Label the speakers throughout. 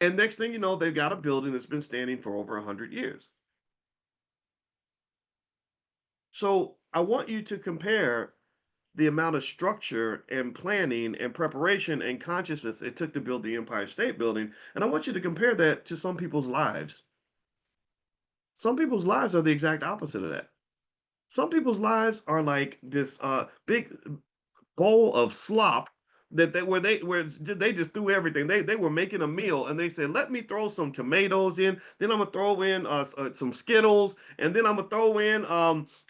Speaker 1: And next thing you know, they've got a building that's been standing for over 100 years. So I want you to compare the amount of structure and planning and preparation and consciousness it took to build the Empire State Building. And I want you to compare that to some people's lives. Some people's lives are the exact opposite of that. Some people's lives are like this big bowl of slop where they just threw everything. They were making a meal and they said, "Let me throw some tomatoes in. Then I'm gonna throw in some Skittles, and then I'm gonna throw in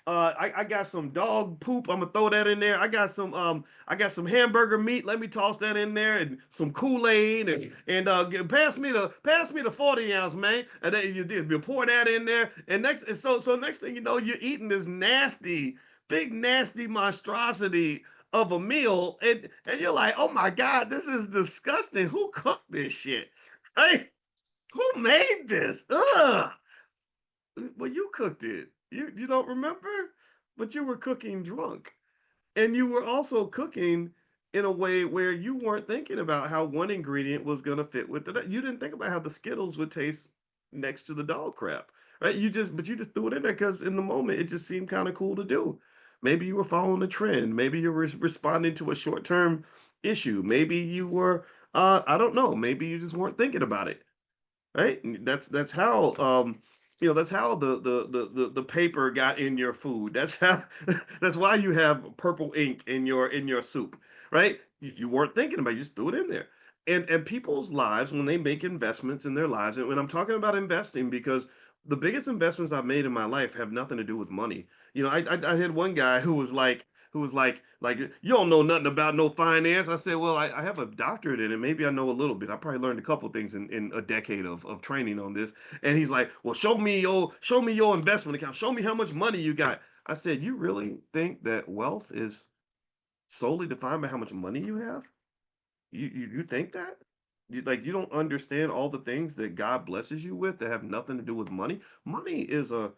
Speaker 1: I got some dog poop. I'm gonna throw that in there. I got some hamburger meat. Let me toss that in there and some Kool-Aid and pass me the 40 ounce, man. And then you pour that in there and next thing you know, you're eating this nasty big nasty monstrosity of a meal, and you're like, oh my god, this is disgusting. Who cooked this shit? Hey, who made this? Ugh. Well, you cooked it. You don't remember, but you were cooking drunk, and you were also cooking in a way where you weren't thinking about how one ingredient was gonna fit with the. You didn't think about how the Skittles would taste next to the dog crap, right? You just threw it in there because in the moment it just seemed kind of cool to do. Maybe you were following a trend. Maybe you were responding to a short term issue. Maybe you were, I don't know. Maybe you just weren't thinking about it, right? That's how that's how the paper got in your food. That's how that's why you have purple ink in your soup, right? You weren't thinking about it, you just threw it in there. And people's lives when they make investments in their lives, and when I'm talking about investing, because the biggest investments I've made in my life have nothing to do with money. I had one guy who was like you don't know nothing about no finance. I said, well, I have a doctorate in it. Maybe I know a little bit. I probably learned a couple things in a decade of training on this. And he's like, well, show me your investment account. Show me how much money you got. I said, you really think that wealth is solely defined by how much money you have? You think that? You don't understand all the things that God blesses you with that have nothing to do with money. Money is built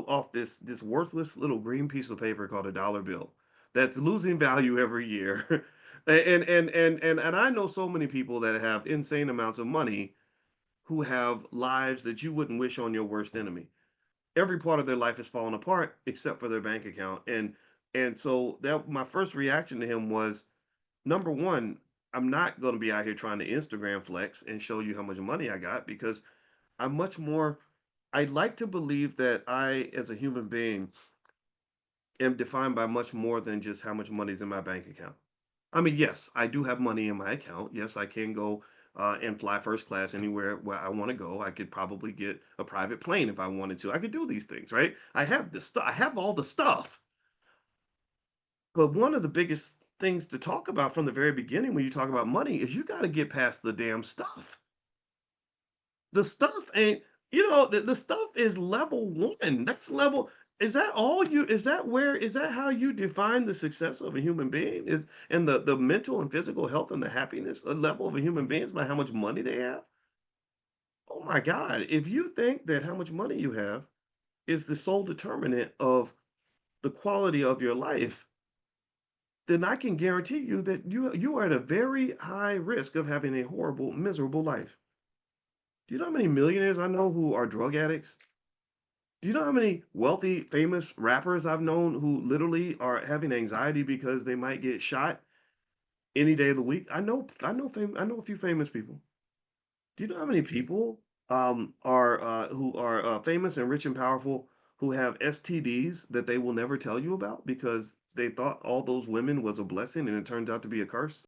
Speaker 1: off this worthless little green piece of paper called a dollar bill that's losing value every year. And I know so many people that have insane amounts of money who have lives that you wouldn't wish on your worst enemy. Every part of their life is falling apart except for their bank account. And so that my first reaction to him was, number one, I'm not going to be out here trying to Instagram flex and show you how much money I got, because I'm much more, I like to believe that I, as a human being, am defined by much more than just how much money is in my bank account. I mean, yes, I do have money in my account. Yes, I can go and fly first class anywhere where I want to go. I could probably get a private plane if I wanted to. I could do these things, right? I have the stuff. I have all the stuff. But one of the biggest things to talk about from the very beginning when you talk about money is you got to get past the damn stuff. The stuff ain't, the stuff is level one. That's level. Is that all you, is that how you define the success of a human being? Is and the mental and physical health and the happiness level of a human being is by how much money they have? Oh my God. If you think that how much money you have is the sole determinant of the quality of your life, then I can guarantee you that you are at a very high risk of having a horrible, miserable life. Do you know how many millionaires I know who are drug addicts? Do you know how many wealthy, famous rappers I've known who literally are having anxiety because they might get shot any day of the week? I know a few famous people. Do you know how many people are who are famous and rich and powerful who have STDs that they will never tell you about because they thought all those women was a blessing and it turns out to be a curse?